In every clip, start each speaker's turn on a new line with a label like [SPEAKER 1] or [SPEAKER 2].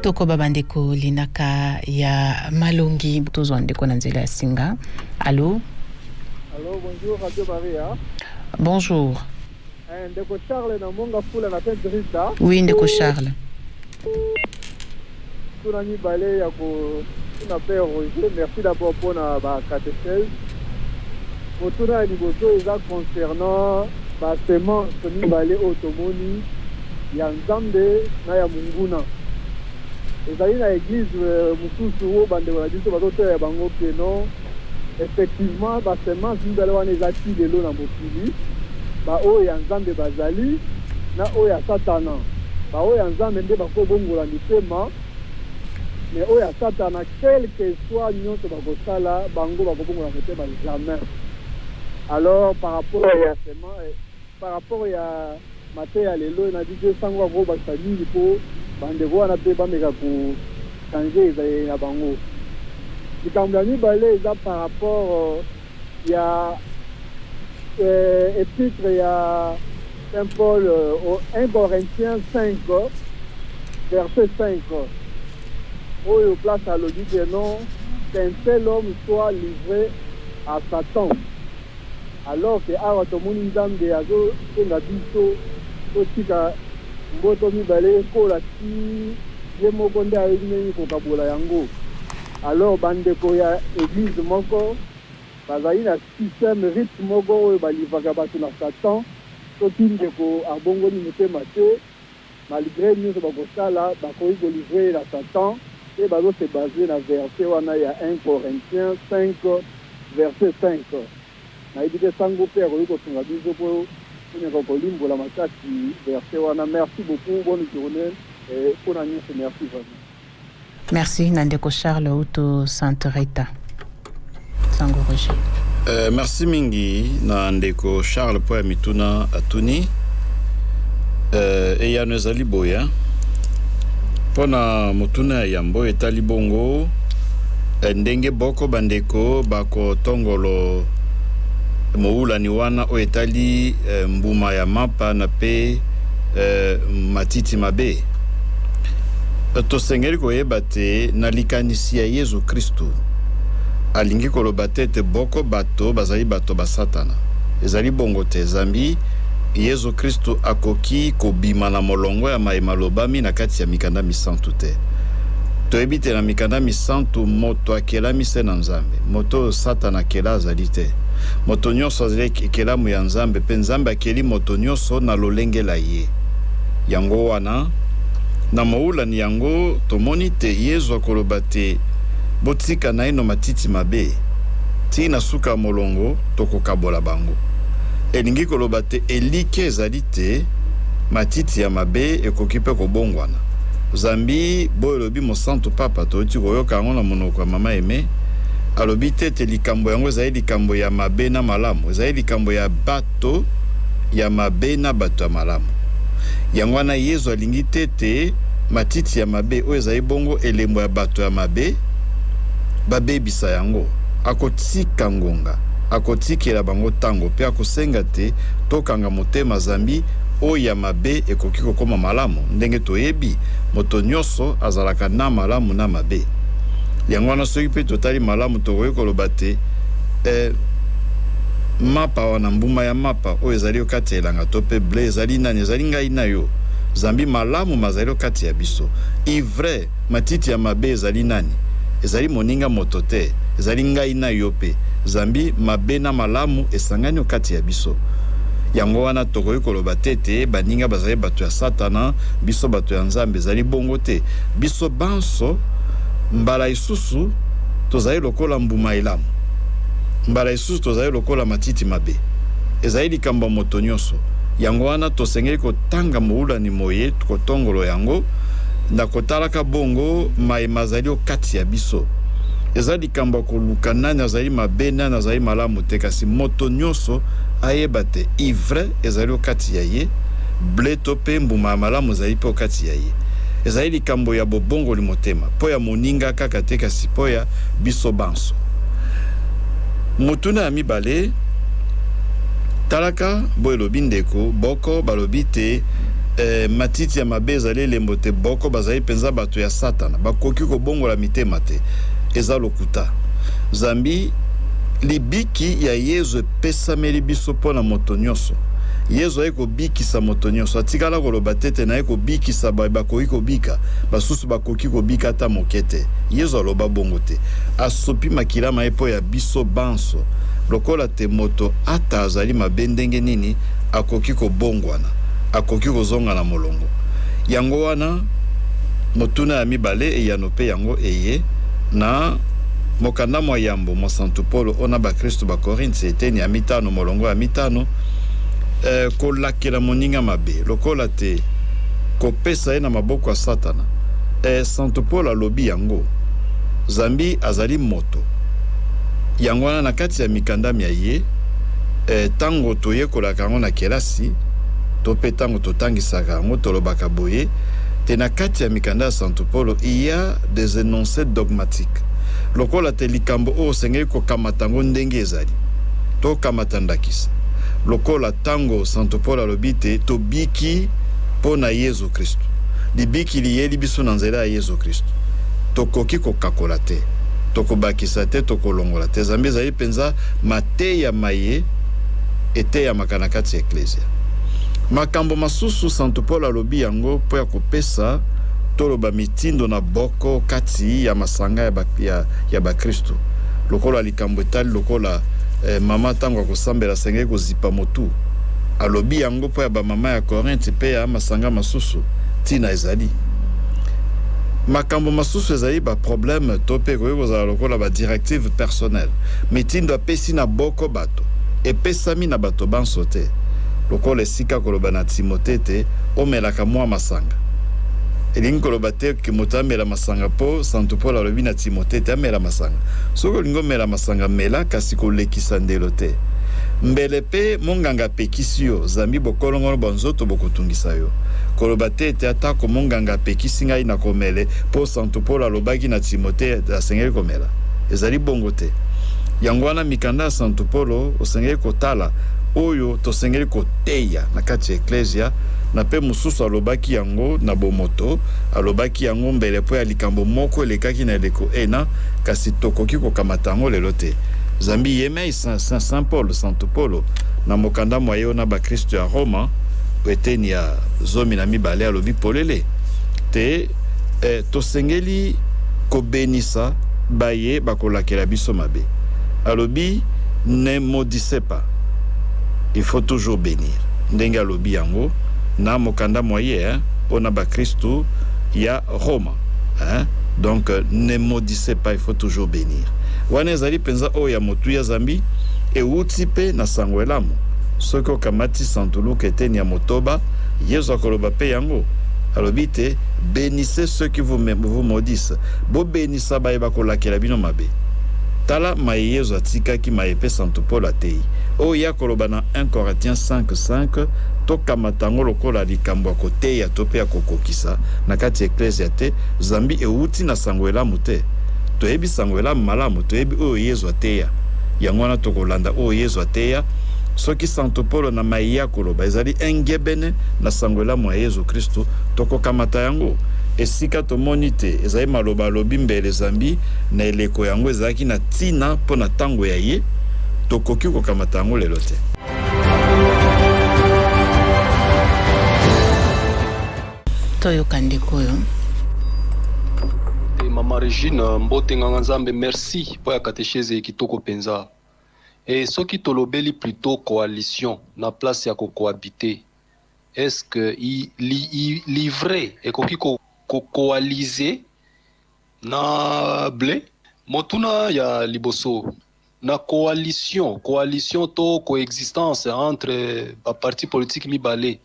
[SPEAKER 1] Toko babandeko linaka ya Malongi tozo ndeko na nzela ya singa. Allô?
[SPEAKER 2] Allô, bonjour Radio Maria.
[SPEAKER 1] Bonjour.
[SPEAKER 2] Ndeko Charles na monga fula na Saint-Rita.
[SPEAKER 1] Oui, ndeko Charles.
[SPEAKER 2] Tunani balé ya ko tuna père Roger, merci d'abord pour na ba catéchèse. Pour tuna liboso eza concernant ba semence ni balé automoni ya Nzambe na ya Munguna. Ezali na église mususu o bande wala biso bazoto ya bango peno. Effectivement ba semence ni balé wana ezati lelo na mokili. Ba o ya Nzambe bazali na o ya Satana. Ba o ya Nzambe nde bakobongola mitema. Mais o ya Satana quel que soit nyonso bakosala bango bakobongola mitema jamais. Alors par rapport à semence par rapport à Matéa lelo na dit sango go basali po bande wana pe ba meka ku changer ezali na bango. Likambani balé eza par rapport ya épître ya Saint Paul au 1 Corinthiens 5 verset 5. Où il place à l'audit que non, qu'un seul homme soit livré à Satan. Alors que à tout le monde Nzambe azo na biso to tika mboto mibale ko la ti yemo konde a yini ko kabola yango. Alors bandeko ya église moko bazali na système rythme moko balivaka bato na Satan to tinde ko abongo ni mutema te malgré nous bakosala bakoyi ko livrer la Satan et bazo se baser na verset wana ya 1 Corinthiens 5 verset 5. Na idike sango pe ko sunga biso po ni ko limbola makati verset wana. Merci beaucoup, bonne journée et pour la nuit, merci vraiment.
[SPEAKER 1] Merci Nandeko Charles Auto Sainte Rita. Sango Roger.
[SPEAKER 3] Merci mingi Nandeko Charles po mituna atuni. Et ya nezali boya. Pona mutuna yambo etali bongo ndenge boko bandeko bako tongolo moula ni wana o etali mbuma ya mapa na pe matiti mabe. Tosengeli koyeba te na likanisi ya Yesu Kristu alingi koloba te boko bato bazali bato ba Satana. Ezali bongo te zambi Yesu Kristu akoki kobima na molongo ya mayema lobami na kati ya mikanda misantu te. Toyebi te na mikanda misantu moto akelami se na Nzambe. Moto Satana akela azali te. Moto nyonso azali ekelamu ya Nzambe pe Nzambe akeli moto nyonso na lolenge la ye. Yango wana na moula ni yango tomoni te Yesu akoloba te botika na ino matiti mabe ti na suka molongo tokokabola bango. Elingi koloba te elike ezali te matiti ya mabe ekoki pe kobongwana. Zambi boyo lobi mosantu papa tooti koyoka yango na monoko ya mama eme alobi te likambo yango ezali likambo ya mabe na malamu, ezali likambo ya bato ya mabe na bato ya malamu. Yango wana Yesu alingi te matiti ya mabe oyo ezali bongo elembo ya bato ya mabe babebisa yango, akotika ngonga, akotikela bango tango pe akosenga te tokanga motema zambi oyo ya mabe ekoki kokoma malamu. Ndenge toyebi moto nyonso azalaka na malamu na mabe. Yango wana soki pe totali malamu tokoki koloba te mapa wana mbuma ya mapa oyo ezali okati elanga to pe ble ezali nani ezali ngai na yo. Zambi malamu mazali okati ya biso. Ivre matiti ya mabe ezali nani? Ezali moninga moto te, ezali ngai na yo pe. Zambi mabe na malamu esangani okati ya biso. Yango wana tokoki koloba te baninga bazali bato ya Satana, biso bato ya Nzambe ezali bongo te. Biso banso mbala isusu tozali lokola mbuma elamu. Mbala isusu tozali lokola matiti mabe. Ezali likambo moto nyonso. Yango wana tosengeli kotanga moula ni moye kotongolo yango na kotalaka bongo maemazali okati ya biso. Ezali likambo koluka nani azali mabe nani azali malamu te, kasi moto nyonso ayeba te ivre ezali okati ya ye, ble to pe mbuma ya malamu ezali pe okati ya ye. Ezali likambo ya bobongo li motema po ya moninga kaka te, kasi po ya biso banso. Mutuna ya mibale talaka boye lobi ndeko boko balobi te matiti ya mabe ezali elembo te boko bazali penza bato ya satana bakoki kobongola mitema te eza lokuta zambi libiki ya yezu epesameli biso mpona moto nyonso yezu aye kobikisa moto nyonso atikala koloba tete na ye kobikisa bakoki kobika basusu bakoki kobika ata moke te yezu aloba bongo te asopi makilama ye mpo ya biso banso lokola te moto ata azali mabe ndenge nini akoki kobongwana akoki kozonga na molongo yango wana motuna ya mibale eyano mpe yango eye na mokanda mwa yambo mwa Santo Paulo ona bakristo bakorinthe eteni ya mitano molongo ya mitano kolakela moninga mabe lokola te kopesa ye na maboko ya satana Santo Paulo alobi yango zambi azali moto yango wana na kati ya mikandami ya ye tango toyekolaka yango na kelasi to mpe tango totangisaka yango tolobaka boye te na kati ya mikanda ya Santo Paulo il y a des énoncés dogmatiques lokola te likambo oyo osengeli kokamata yango ndenge ezali tokamata ndakisa lokola tango Santo Paulo alobi te tobiki mpo na Yezu Kristu libiki liyeli biso na nzela ya Yezu Kristu tokoki kokakola te tokobakisa te tokolongola te zambi ezali mpenza mateya maye eteyamaka na kati ya eklesia makambo masusu Santo Paulo alobi yango mpo ya kopesa toloba mitindo na boko kati ya masanga ya bakristo lokola likambo etali lokola mama tango akosambela asengeli kozipa motu alobi yango mpo ya bamama ya Korinthe mpe ya masanga masusu ntina ezali makambo masusu ezali baproblème to mpe koki kozala lokola badirective personnelle mitindo apesi na boko bato epesami na bato banso te lokola esika koloba na Timote te omelaka mwa masanga elingi koloba te ke moto amela masanga mpo Santo Paulo alobi na Timote te amela masanga soki olingi omela masanga mela kasi kolekisa ndelo te mbele mpe monganga apekisi yo zambi bokolongono banzoto bokotungisa yo koloba te ete atako monganga apekisi ngai na komele mpo Santo Paulo alobaki na Timote asengeli komela ezali bongo te yango wana mikanda ya Santo Paulo osengeli kotala oyo tosengeli koteya na kati ya eklesia na pe mususu alobaki yango na bomoto alobaki yango mbele po ya likambo moko elekaki na eleko ena kasi tokoki kokamata yango lelo te zambi yemei Saint Paul Santo Paulo na mokanda mwaye na bakristo ya Roma eteni ya 12 alobi polele te tosengeli kobenisa baye bakolakela biso mabe alobi ne maudissez pas il faut toujours bénir ndenge alobi yango na mokanda moye on a bakristo ya Roma donc ne maudissez pas il faut toujours bénir wana ezali penza oyo ya motu ya zambi euti pe na sango elamu soki okamati Santo Luka eteni ya motoba Yesu akoloba pe yango alobi te bénissez ceux qui vous maudissent bo bénissa baye bakolakela bino mabe tala maye Yesu atikaki maye pe Santo Paul atei oyo ya koloba na 1 Corinthiens 5:5 tokamata yango lokola likambo ya koteya to mpe ya kokokisa na kati ya eklesia te zambi euti na sango elamu te toyebi sango elamu malamu toyebi oyo Yesu ateya yango wana tokolanda oyo Yesu ateya soki Santo Paulo na maye ya koloba ezali engebene na sango elamu ya Yesu Kristo tokokamata yango esika tomoni te ezali maloba alobi mbele zambi na eleko yango ezalaki na ntina mpo na ntango ya ye tokoki kokamata yango lelo te
[SPEAKER 1] toyoka ndeko oyo
[SPEAKER 4] Mama Regine mbote nganga nzambe merci po ya katechese kitoko penza et soki tolobeli plutôt coalition na place ya cohabiter est-ce que livrer et koki coaliser na blé motuna ya liboso na coalition to coexistence entre ba parti politique mibale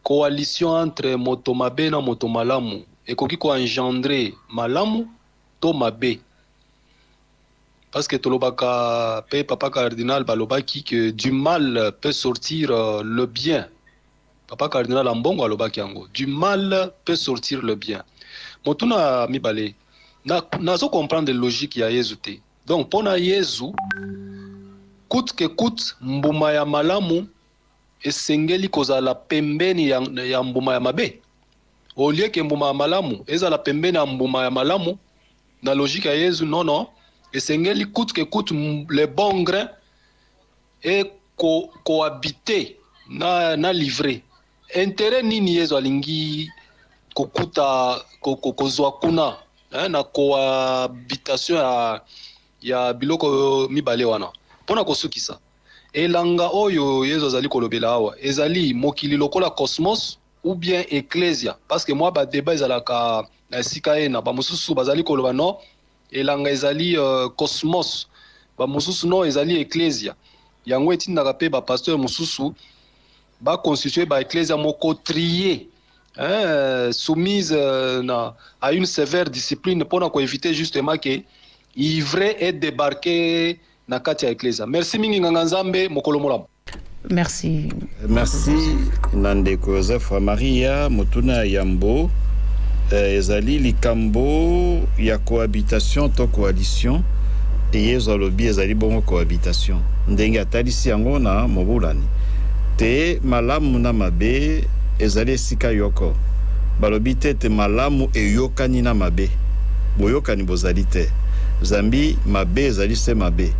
[SPEAKER 4] coalition entre moto mabe na moto malamu ekoki ko engendrer malamu to mabe parce que tolobaka pe papa cardinal balobaki que du mal peut sortir le bien papa cardinal ambongo alobaki yango du mal peut sortir le bien motuna mibale nazo comprendre logique ya Yesu te donc pona Yesu coûte que coûte mbuma ya malamu esengeli kozala pembeni ya mbuma ya mabe au lieu ke mbuma ya malamu ezala pembeni ya mbuma ya malamu. Na logique ya Yesu non esengeli coûte que coûte le bon grain et cohabiter na livrer. Intérêt nini Yesu alingi kokuta kozwa kuna na cohabitation ya biloko mibale wana pona kosukisa elanga oyo Yesu azali kolobela awa ezali mokili lokola cosmos ou bien ecclesia, parce que moi ba débat ezalaka na sika na ba mususu bazali koloba non elanga ezali cosmos, ba mususu non ezali ecclesia. Yango etindaka pe ba pasteur mususu ba constituer ba ecclesia moko trier soumise à une sévère discipline pour éviter justement que ivre et débarquer na kati ya ecclesia. Merci mingi nganga nzambe mokolo molamu.
[SPEAKER 1] Merci.
[SPEAKER 3] Merci Nandeko Joseph Maria Motuna Yambo. Ezali likambo ya cohabitation to coalition et yezo lobi ezali bongo cohabitation. Ndenge atalisi yango na mobulani. Te malamu na mabe ezali sika yoko. Balobi te malamu e yokani na mabe. Boyokani bozali te. Zambi mabe ezali se mabe.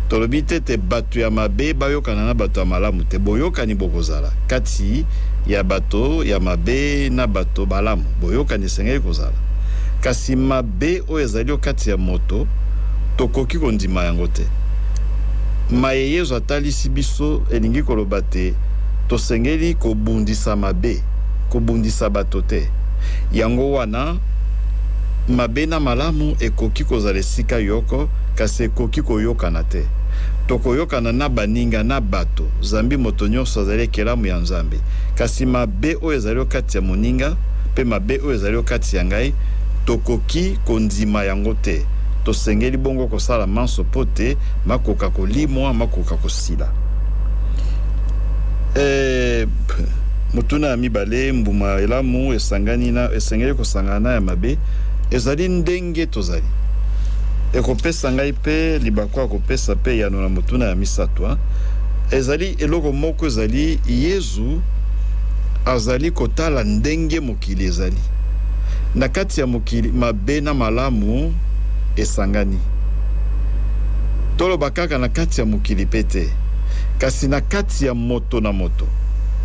[SPEAKER 3] Tolobi te batu ya mabe bayokana na batu ya malamu te boyokani bokozala. Kati ya bato ya mabe na bato balamu boyokani sengeli kozala. Kasi mabe o ezali kati ya moto tokoki kondima yango te. Maye Yesu atalisi biso elingi koloba te tosengeli kobundisa mabe, kobundisa bato te. Yango wana mabe na malamu ekoki kozala esika yoko kasi ekoki koyokana te. Tokoyokana na baninga na bato zambi moto nyonso azali ekelamu ya nzambe. Kasi mabe oyo ezali kati ya moninga pe mabe oyo ezali kati ya ngai tokoki kondima yango te. Tosengeli bongo kosala manso pote makoka kolimwa makoka kosila. Mutuna ya mibale mbuma elamu esengeli kosangana ya mabe ezali ndenge tozali. Ekopesa ngai pe libakwa kopesa pe yano na mutuna ya misato. Ezali eloko moko ezali Yesu azali kotala ndenge mokili ezali. Na kati ya mokili mabe na malamu esangani. Toloba kaka na kati ya mokili pete. Kasi na kati ya moto na moto.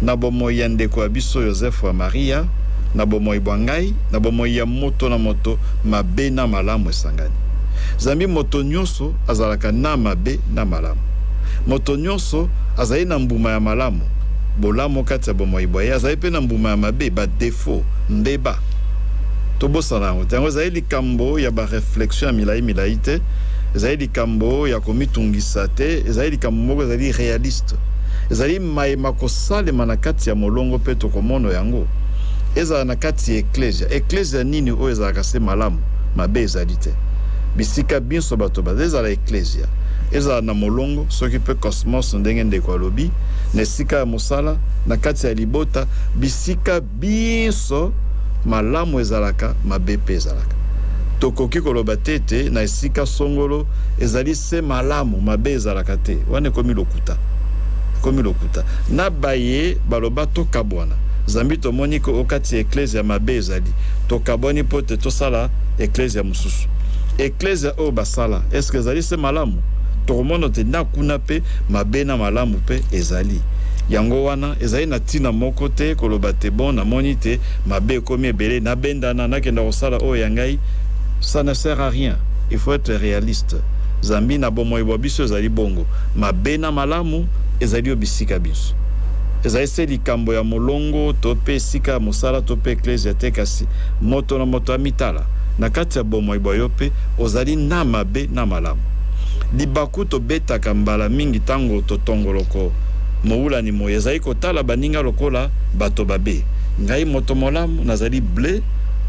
[SPEAKER 3] Na bomoi ya ndeko ya biso Joseph wa Maria, na bomoi bwangai, na bomoi ya moto na moto mabe na malamu esangani. Zambi moto nyonso azalaka na mabe na malamu. Moto nyonso azali na mbuma ya malamu. Bolamu kati ya bomoi boye azali pe na mbuma ya mabe ba défaut mbeba. Tobosana ngo tango ezali likambo ya ba réflexion ya milai te. Ezali likambo ya komitungisa te. Ezali likambo moko ezali réaliste. Ezali maema kosalema na kati ya molongo pe tokomono yango. Ezala na kati ya ecclesia. Ecclesia nini oyo ezalaka se malamu mabe ezali te. Bisika binso bato bazala ecclesia. Ezala na molongo soki pe cosmos ndenge ndeko alobi na esika ya mosala na kati ya libota bisika binso malamu ezalaka mabe pe ezalaka. Tokoki koloba tete na esika songolo ezali se malamu mabe ezalaka te. Wane komi lokuta. Komi lokuta. Na baye baloba tokabwana. Zambi tomoni ko okati ecclesia mabe ezali. Tokabwani pote tosala ecclesia mususu. Ecclesia o basala est-ce que ezali se malamu? Tokomono te na kuna pe mabe na malamu pe ezali. Yango wana ezali na tina moko te koloba te bon na moni te mabe komi ebele na bendana na kenda kosala o yangai. Ça ne sert à rien. Il faut être réaliste. Zambi na bomoi bobiso ezali bongo. Mabe na malamu ezali obisika biso. Ezali se likambo ya molongo tope sika mosala tope ecclesia te kasi moto na moto amitala. Na kati ya bomoi boyo pe ozali na mabe na malamu. Libaku to betaka mbala mingi tango totongoloko moula ni moye ezali kotala baninga lokola bato babe. Ngai moto molamu nazali ble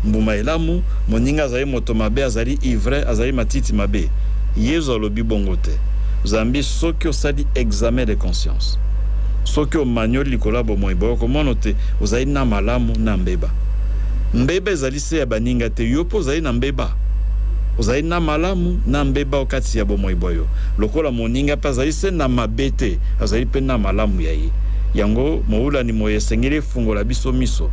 [SPEAKER 3] mbuma elamu moninga azali moto mabe azali ivre azali matiti mabe. Yesu alobi bongo te. Zambi soki osali examen de conscience. Soki omanyoli likola bomoi boyo komono te ozali na malamu na mbeba. Mbeba ezali se ya baninga te yopo ozali na mbeba. Ozali na malamu na mbeba okati ya bomoi boyo. Lokola moninga pa azali se na mabe te azali pe na malamu ya ye. yango moula ni moyesengeli fungola biso miso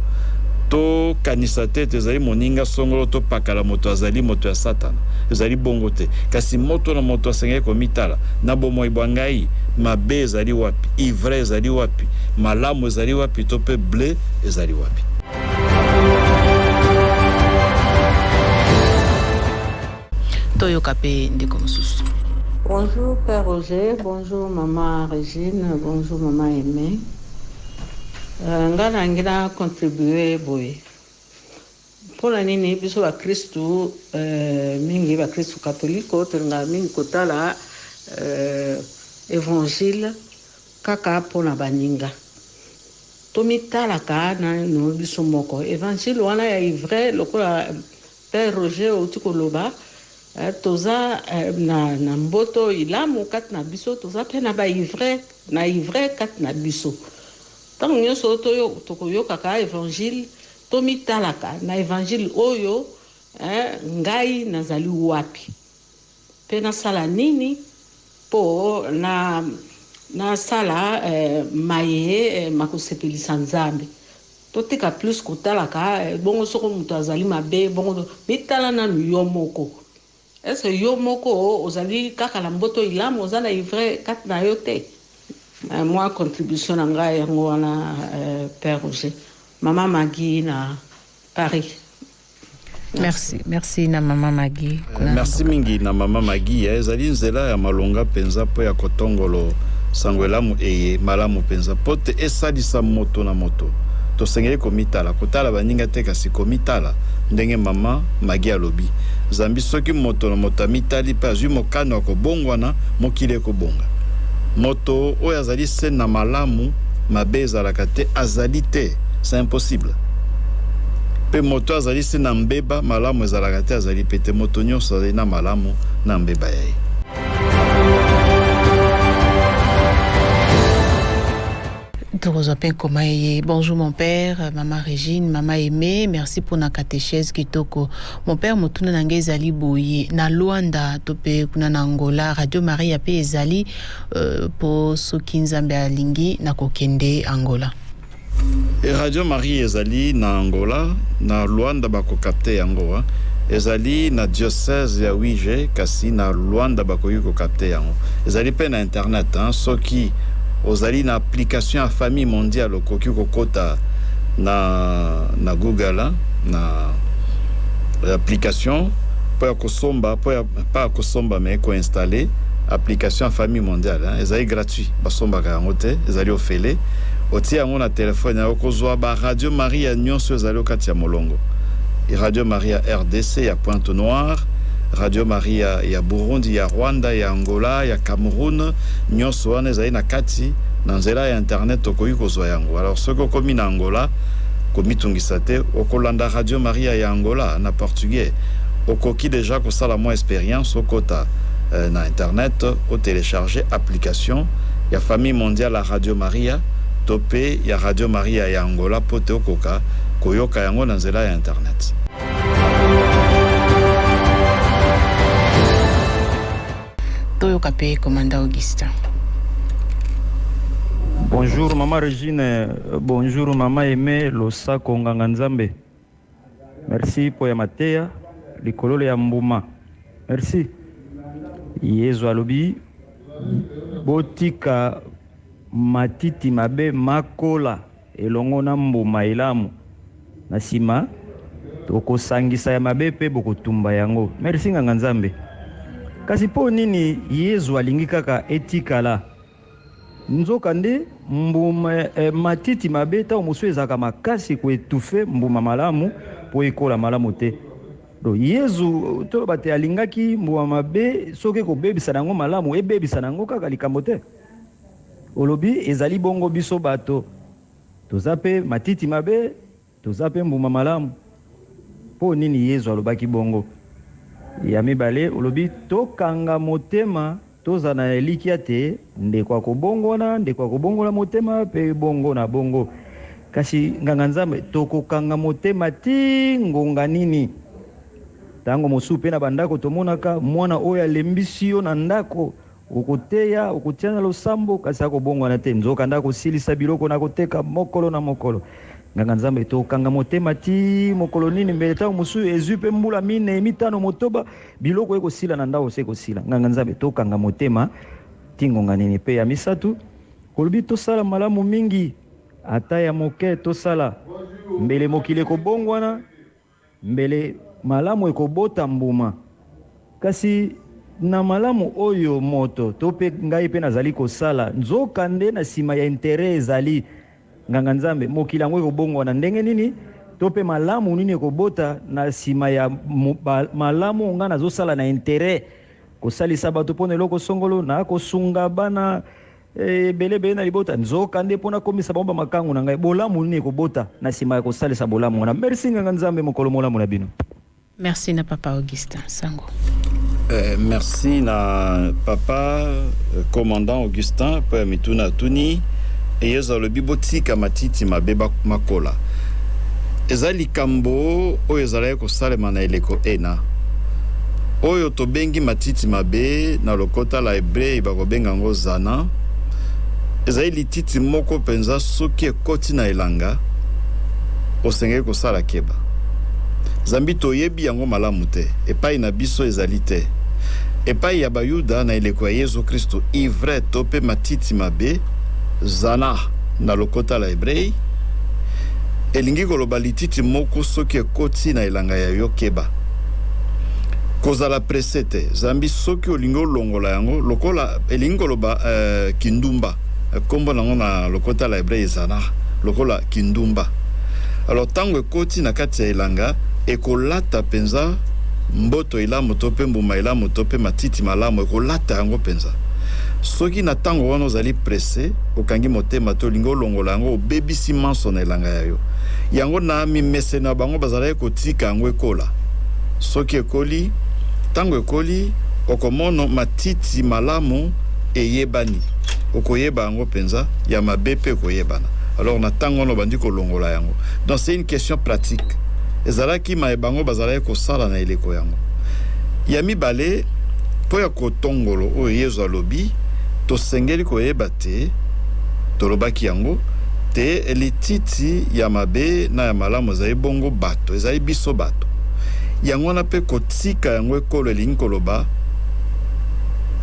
[SPEAKER 3] to kanisa te ezali moninga songolo to pakala moto azali moto ya satana ezali bongo te kasi moto na moto asengeli komitala na bomoi bwangai mabe ezali wapi ivre ezali wapi malamu ezali wapi to pe ble ezali wapi.
[SPEAKER 1] Toyo Kapé ndeko mosusu.
[SPEAKER 5] Bonjour Père Roger, bonjour Maman Régine, bonjour Maman Aimée. Ngana ngina contribuer boy. Pona nini biso ba Kristu mingi ba Kristu katoliko tenga mingi kotala évangile kaka pona baninga. Tomitala ka na no biso moko. Évangile wana ya ivre lokola Père Roger otikoloba toza na mboto ilamu kat na biso toza pe na ba ivre kat na biso. Tant nyonso tokoyoka ka évangile tomitalaka na évangile oyo ngai nazali wapi pe nasala nini po na sala maye makosepelisa nzambe totika plus kotalaka bongo soko mutu azali mabe bongo mitala nanu yo moko est-ce yo moko ozali kaka na mboto ilamu ozala ivre kat na yo te. Moi contribution na ngai yango wana Père Roger. Maman Maggie na Paris.
[SPEAKER 1] Merci na Maman Maggie.
[SPEAKER 3] Merci mingi na Maman Maggie. Ezali nzela ya malonga penza po ya kotongolo sangwelamu eye malamu penza pote esalisa moto na moto. To sengeli komitala kotala baninga te kasi komitala ndenge Maman Maggie alobi. Zambi soki moto na moto mitali pa azwi mokano akobongwana mokile kobonga. Moto oyo azali se na malamu mabe ezalaka te azali te, c'est impossible. Pe moto azali se na mbeba malamu ezalaka te azali pe te moto nyonso azali na malamu na mbeba ya ye.
[SPEAKER 1] Bonjour mon père, Maman Régine, Maman Aimée, merci pour na catéchèse kitoko. Mon père motuna nange ezali boye na Luanda tope kuna na Angola Radio Maria pe ezali po soki nzambe alingi na kokende Angola.
[SPEAKER 3] Radio Maria ezali na Angola na Luanda bako capter yango ezali na diocèse ya Wije kasi na Luanda bako yuko capter yango. Ezali pe na internet soki ozali na application à famille mondiale okoki kokota na Google na application po kosomba pa kosomba mais ko installer application à famille mondiale ezali gratuit basomba ka ngote ezali ofele oti yango na téléphone ya okozwa ba Radio Maria nyonso ezali okati ya molongo Radio Maria RDC ya Pointe-Noire Radio Maria ya Burundi, ya Rwanda, ya Angola, ya Cameroun, nyonso wana ezali na kati na nzela ya internet okoki kozwa yango. Alors soki okomi na Angola, komitungisa te, okolanda Radio Maria ya Angola na portugais. Okoki déjà kosala mwa expérience okota na internet, o télécharger application ya famille mondiale à Radio Maria, topé ya Radio Maria ya Angola pote okoka koyoka yango na nzela ya internet.
[SPEAKER 1] Toyo Kapé, commandant Augustin.
[SPEAKER 6] Bonjour Maman Régine, bonjour Maman Aimée, Losa Konganga Nzambe. Merci pour ya matea, likolole ya mbuma. Merci. Yezu alobi, botika matiti mabe makola, elongo na mbuma elamu. Nasima, toko sangisa ya mabe pe boko tumba yango. Merci Nganga Nzambe. Kasi po nini Yezu alingi kaka etikala nzoka nde mbuma matiti mabeta omusu ezaka makasi ko etufe mbuma malamu po ekola malamu te. Do Yezu to bate alingaki mbuma mabe soki ko bebisa nango malamu ebebisa nango kaka likambo te. Olobi ezali bongo biso bato tozape matiti mabe tozape mbuma malamu. Po nini Yezu alobaki bongo? Ya mibale olobi tokanga motema toza na elikia te ndekwa kobongola motema pe bongo na bongo kasi Nganga Nzambe tokokanga motema ti ngonga nini tango mosu pe na bandako tomonaka mwana oyo alembisi yo na ndako okoteya okotiana losambo kasi akobongwana te nzoka nda kosilisa biloko na koteka mokolo na mokolo nganga nzambe tokanga motema ti mokolo nini mbele ntango mosusu ezwi mpe mbula mine mitano motoba biloko ekosila na ndako se ekosila nganga nzambe tokanga motema ti ngonga nini mpe ya misato kolobi tosala malamu mingi ata ya moke tosala mbele mokili ekobongwana mbele malamu ekobota mbuma kasi na malamu oyo moto to mpe ngai mpe nazali kosala nzoka nde na nsima ya intere ezali nganga nzambe mokili yango ekobongwana ndenge nini to mpe malamu nini ekobota na nsima ya malamu ngai nazosala na intere kosalisa bato mpona eloko songolo na kosunga bana ebelebele na libota nzoka nde mpona komisa bango bamakangu na ngai bolamu nini ekobota na nsima ya kosalisa bolamu wana merci nganga nzambe mokolo molamu na bino.
[SPEAKER 1] Merci na papa Augustin Sango.
[SPEAKER 3] Merci na papa commandant Augustin po mituna tuni eyeza lobi botika matiti mabeba makola ezali kambo oyo ezalaki kosalema na eleko ena oyo tobengi matiti mabe na lokota la Hebreu bakobenga yango zana ezali lititi moko penza soki ekoti na elanga osengeli kosala keba zambi toyebi yango malamu te epai na biso ezali te epai ya bayuda na eleko ya Yesu Kristo ivre to mpe matiti mabe zana na lokota la Hebreu elingi koloba lititi moko soki ekoti na elanga ya yo keba kozala prese te zambi soki olingi olongola yango lokola elingi koloba kindumba kombo nango na lokota la Hebreu zana lokola kindumba alors tango ekoti na kati ya elanga ekolata penza mboto ilamu to mpe mbuma ilamu to mpe matiti malamu ekolata yango penza soki na tango wana ozali presse okangi motema to olingi olongola yango obebisi manso na elanga yayo yango na mimese na bango bazalaki kotika yango ekola soki ekoli tango ekoli okomono matiti malamu eyebani okoyeba yango penza ya mabe mpe koyebana alors na tango wana obandi kolongola yango donc c'est une question pratique ezalaki mayebango bazalaki kosala na eleko yango ya mibale mpo ya kotongolo oyo Yesu alobi tosengeli koyeba te tolobaki yango te lititi ya mabe na ya malamu ezali bongo bato ezali biso bato yango wana mpe kotika yango ekolo elingi koloba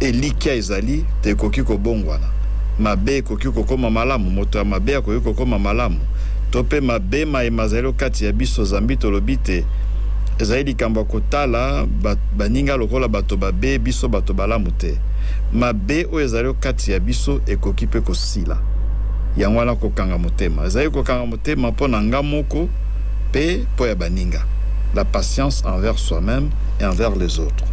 [SPEAKER 3] elikia ezali te ekoki kobongwana mabe ekoki kokoma malamu moto ya mabe akoki kokoma malamu to mpe mabe mayema ezali kati ya biso zambi tolobi te ezali likambo ya kotala baninga lokola bato babe biso bato balamu te mabe oyo ezali kati ya biso ekoki mpe kosila yango wana kokanga motema ezali kokanga motema mpo na nga moko mpe mpo ya baninga la patience envers soi-même et envers les autres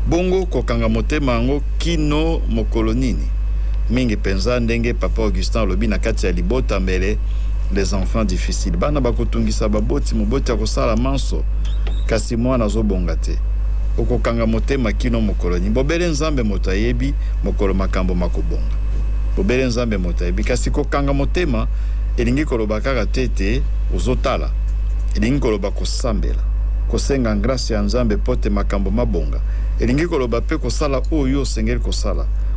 [SPEAKER 3] bongo kokanga motema yango kino mokolo nini mingi penza ndenge papa Augustin alobi na kati ya libota mbele les enfants difficiles bana bakotungisa baboti moboti ya kosala manso kasi mwana azobonga te okokanga motema kino mokolo ni bobele nzambe moto ayebi mokolo makambo makobonga bobele nzambe moto ayebi kasi kokanga motema elingi koloba kaka tete ozotala elingi koloba kosambela kosenga grâce ya nzambe pote makambo mabonga elingi koloba pe kosala oyo osengeli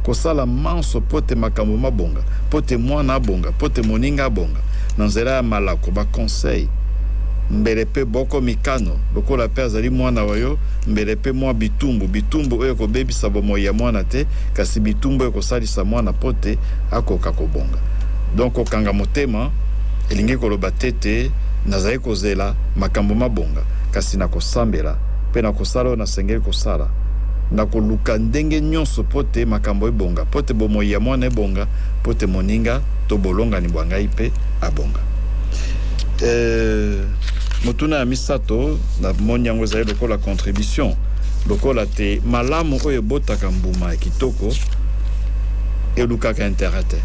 [SPEAKER 3] kosala manso pote makambo mabonga pote mwana abonga pote moninga abonga na nzela ya malako baconseil mbele pe boko mikano lokola pe azali mwana wayo mbele pe mwa bitumbu oyo kobebisa bomoi ya mwana te kasi bitumbu oyo kosalisa mwana pote akoka kobonga donc kokanga motema elingi koloba tete nazali kozela makambo mabonga kasi na kosambela pe na kosala oyo nasengeli kosala na koluka ndenge nyonso pote makambo ebonga pote bomoi ya mwana ebonga pote moninga to bolonga ni bwangai pe abonga motuna ya misato na moni yango ezali lokola contribution lokola te malamu oyo ebotaka mbuma ya kitoko elukaka intere te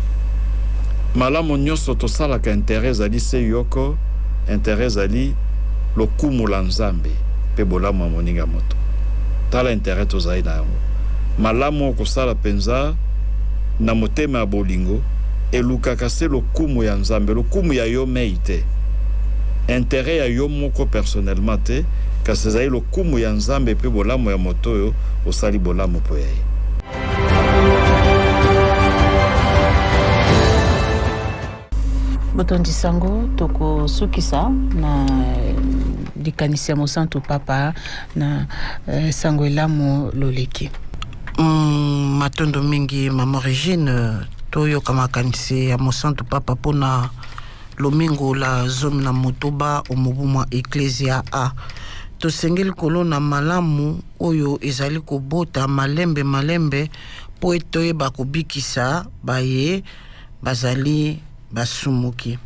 [SPEAKER 3] malamu nyonso tosalaka intere ezali se yoko intere ezali lokumu la nzambe mpe bolamu ya moninga moto tala intere tozali na yango malamu okosala penza na motema ya bolingo elukaka se lokumu ya nzambe lokumu ya yo mei te intérêt ya yo moko personnellement te kasi ezali lokumu ya nzambe mpe bolamu ya moto oyo osali bolamu mpo ya ye
[SPEAKER 1] Botondi sango toko sukisa na likanisi ya mosantu papa na sango elamu loleki.
[SPEAKER 7] Matondo mingi mama Regine toyo kama kanisi ya mosantu papa pona lomingo la zomi na motoba omobuma Ecclesia A. Tosengeli kolona malamu oyo ezali kobota malembe po etoyeba kobikisa baye bazali basumuki.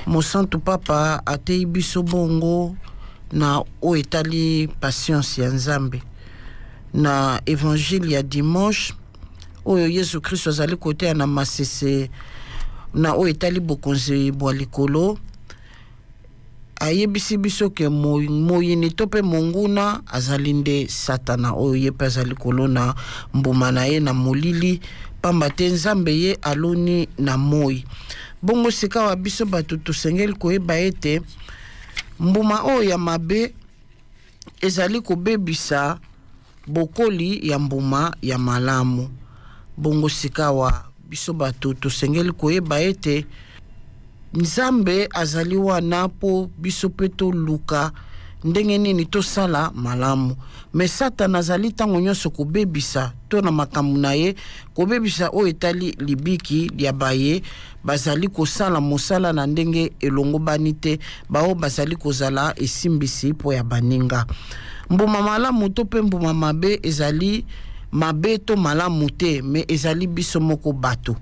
[SPEAKER 7] Mosantu papa atei biso bongo na o etali patience ya Nzambe na évangile ya dimanche oyo Yesu Kristo azali kotea na masese na o etali bokonzi bwa likolo ayebisi biso ke moyini to mpe monguna azali nde Satana oyo ye mpe azali kolona mbuma na ye na molili pamba te Nzambe ye aloni na moi. Bongo sika wa biso bato tosengeli koyeba ete mbuma oyo ya mabe ezali kobebisa bokoli ya mbuma ya malamu. Bongo sika wa biso bato tosengeli koyeba ete Nzambe azali wana po biso pe toluka ndenge nini tosala malamu. Me Satana azali tango nyonso kobebisa to na makambo na ye kobebisa oyo etali libiki ya baye bazali kosala mosala na ndenge elongo bani te bao bazali kozala esimbisi po ya baninga. Mbuma malamu to pe mbuma mabe ezali mabe to malamu te me ezali biso moko bato.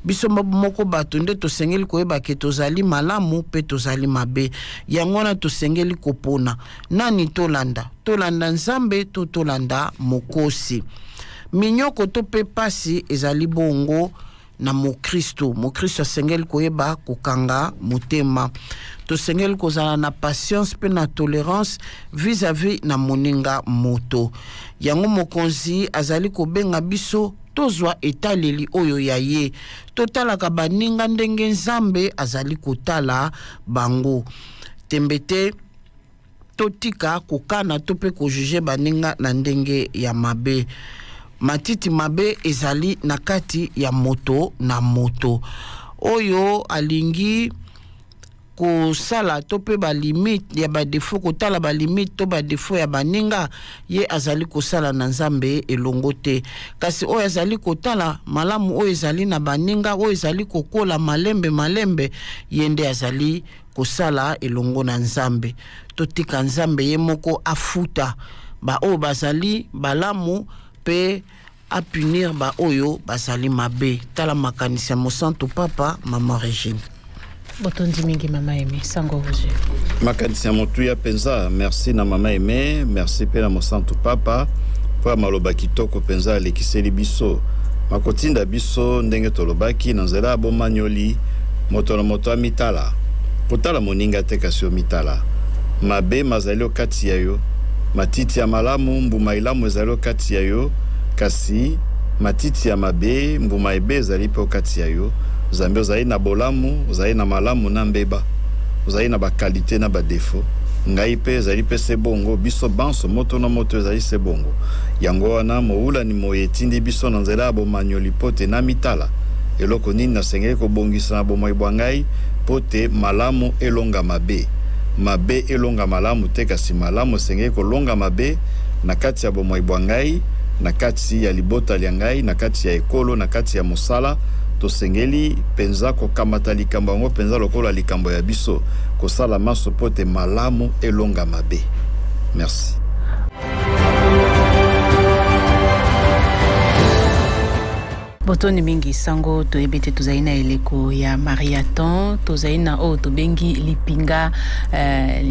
[SPEAKER 7] Biso moko bato nde tosengeli koyeba ke tozali malamu pe tozali mabe. Yangona tosengeli kopona nani tolanda? Tolanda Nzambe to tolanda mokosi. Minyoko to pe pasi ezali bongo na Mokristo. Mokristo asengeli koyeba kokanga motema. Tosengeli kozala na patience pe na tolérance vis-à-vis na moninga moto. Yango mokonzi azali kobenga biso tozwa etaleli oyo ya ye. Totalaka baninga ndenge Nzambe azali kotala bango. Tembete totika kokana to pe kojuge baninga na ndenge ya mabe. Matiti mabe ezali na kati ya moto na moto. Oyo alingi kosala to pe ba limite ya ba défaut kotala ba limite to ba défaut ya baninga ye azali kosala na Nzambe elongo te. Kasi oyo azali kotala malamu oyo ezali na baninga oyo ezali kokola malembe yende azali kosala elongo na Nzambe. Totika Nzambe ye moko afuta ba oyo bazali balamu pe a punir ba oyo bazali mabe. Tala makanisi ya mosantu papa mama Regine.
[SPEAKER 1] Botondi mingi mama Aimé sango Roger.
[SPEAKER 3] Makanisi ya motu ya penza, merci na mama Aimé, merci pe na mosantu papa po maloba kitoko penza lekiseli biso. Makotinda biso ndenge tolobaki na nzela bomanyoli moto na moto mitala. Kotala moninga te kasi mitala. Mabe mazali okati ya yo. Matiti ya malamu mbuma ilamu ezali okati ya yo. Kasi matiti ya mabe mbuma ebe ezali pe okati ya yo. Zambe ozali na bolamu, ozali na malamu na mbeba. Ozali na ba qualité na ba défaut. Ngai pe ezali pe sebongo biso banso moto na moto ezali sebongo. Yango wana moula ni moyetindi biso na nzela bomanyoli pote na mitala. Eloko nini nasengeli kobongisa na bomoi bwangai pote malamu elonga mabe. Mabe elonga malamu te kasi malamu sengeli kolonga mabe na kati ya bomoi bwangai, na kati ya libota liangai, na kati ya ekolo, na kati ya mosala. Tosengeli penza kokamata likambo yango penza lokola likambo ya biso kosala maso pote malamu elonga mabe. Merci.
[SPEAKER 1] Botoni mingi sango to ebete tozaina eleko ya Mariaton tozaina o to bengi lipinga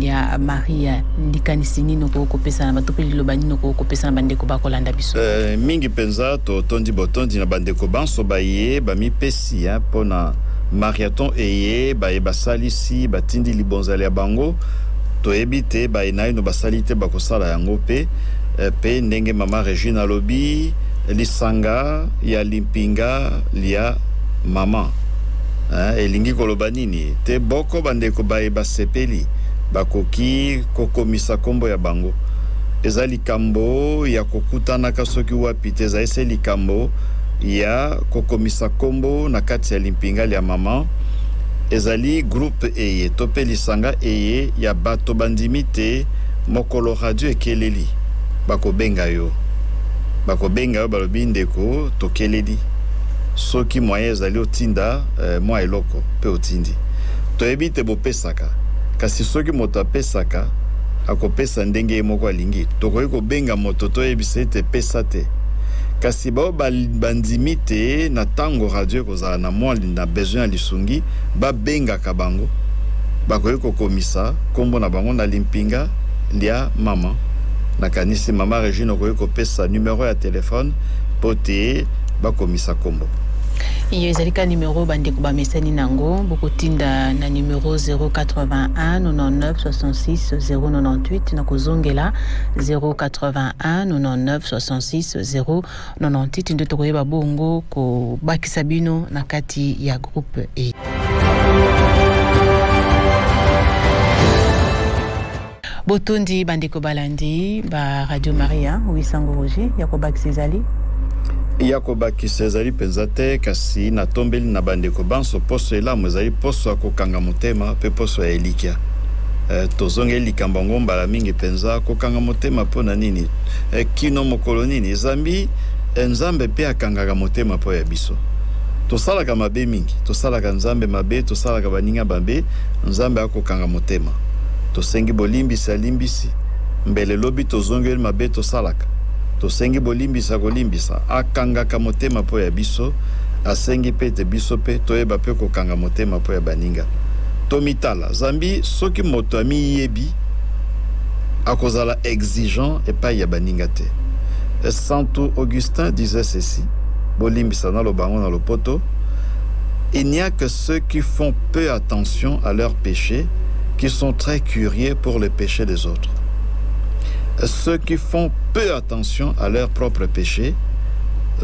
[SPEAKER 1] ya Maria ndikanisi nino ko kopesa na bato pe liloba nino ko kopesa na bandeko bakolanda biso
[SPEAKER 3] mingi penza to tondi botondi na bandeko banso baye ba mi pesi pona Mariaton eye ba basalisi batindi libonzali ya bango to ebite ba inaino basalite bakosala yango pe ndenge mama Regine alobi lisanga ya limpinga lia mama elingi koloba nini te boko bandeko baye basepeli bakoki kokomisa kombo ya bango eza likambo ya kokutana soki wapi te eza ese likambo ya kokomisa kombo na kati ya limpinga lia mama ezali groupe eye tope lisanga eye ya bato bandimi te mokolo radio ekeleli bakobenga yo balobi ndeko tokeleli soki moyen ezali otinda mwa eloko pe otindi toyebi te bopesaka kasi soki moto apesaka akopesa ndenge ye moko alingi tokoki kobenga moto toyebisa ete pesa te kasi bao bandimi te na tango radio ekozala na mwa na besoin ya lisungi babengaka bango bakoki kokomisa kombo na bango na limpinga lia mama nakanisi mama Regine okoki kopesa numero ya telefone po te bakomisa kombo.
[SPEAKER 1] Iyo ezalika numéro bandeko bamesani nango bokotinda na numéro 081 99 66 098 na kozongela 081 99 66 098 nde tokoyeba bongo kobakisa bino na kati ya groupe E. Botondi bandeko balandi ba Radio Maria Wisango Roger yakobakisa ezali
[SPEAKER 3] yakobakisa ezali penza te kasi na tombeli na bandeko banso poso elamu ezali poso ya kokanga motema pe poso ya elikia tozongeli likambo ngo mbala mingi penza kokanga motema mpo na nini kino mokolo nini zambi nzambe pe akangaka motema mpo ya biso tosalaka mabe mingi tosalaka nzambe mabe tosalaka baninga babe nzambe akokanga motema tosengi bolimbisa limbisi mbele lobi tozongeli mabe tosalaka tosengi bolimbisa kolimbisa akangaka motema po ya biso asengi pete biso pe toyeba pe kokanga motema po ya baninga tomitala zambi soki moto ami yebi akozala exigeant epai ya baninga te. Saint Augustin disait ceci bolimbisa na lobango na lopoto: il n'y a que ceux qui font peu attention à leurs péchés qui sont très curieux pour les péchés des autres. Ceux qui font peu attention à leurs propres péchés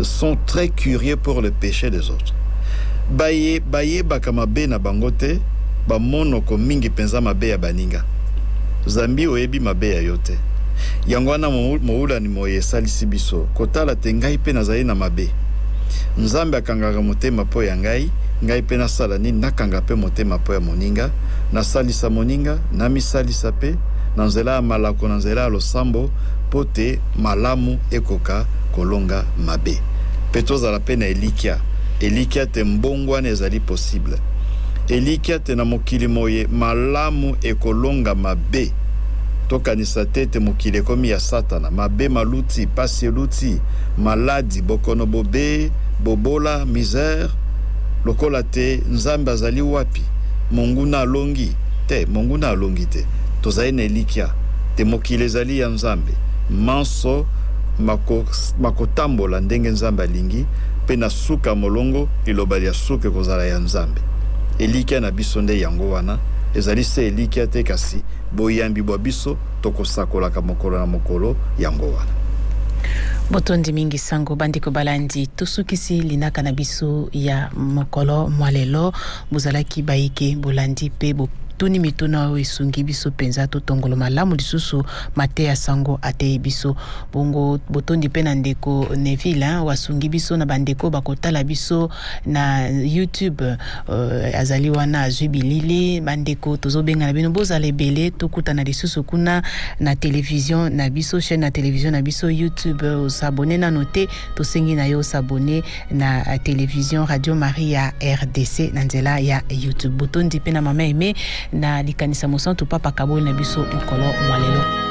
[SPEAKER 3] sont très curieux pour le péché des autres. Baye bakama be na bangote ba monoko mingi penza mabe ya baninga. Zambi oyebi mabe ya yote. Yangwana moula ni moye salisi biso. Kotala te ngai pe nazali na mabe. Nzambe akangaka motema po ya ngai pe na sala ni nakanga pe motema po ya moninga. Na salisa moninga, na misalisa pe na nzela ya malako na nzela ya losambo pote malamu ekoka kolonga mabe. Petozala pe na elikia te mbongwana ezali possible. Elikia te na mokili moye malamu ekolonga mabe. Tokanisa te mokili komi ya satana mabe maluti pasi eluti maladi bokono bobe bobola misère lokola te nzambe azali wapi monguna alongi te tozali na elikia te mokili ezali ya nzambe manso makotambola ndenge nzambe alingi pe na suka molongo ilobali ya suka kozala ya nzambe. Elikia na biso nde yango wana ezali se elikia te kasi boyambi bwa biso tokosakolaka mokolo na mokolo yango wana.
[SPEAKER 1] Botondi mingi sango bandiko balandi tosukisi linaka na biso ya mokolo mwalelo buzalaki baike bolandi pe tuni mituna wesungi biso penza to tongolo malamu lisusu Mateya sango ate biso bongo botondi pe na ndeko Neville wasungi biso na bandeko bakotala biso na YouTube azali wana azubilile bandeko tozobenga na bino bozala ebele tokutana lisusu kuna na television na biso chaîne na television na biso YouTube s'abonner na noter tosengi na yo s'abonner na television Radio Maria RDC na nzela ya YouTube botondi pe na mama eme na likanisa mosantu papa kaboli na biso mokolo mwalelo.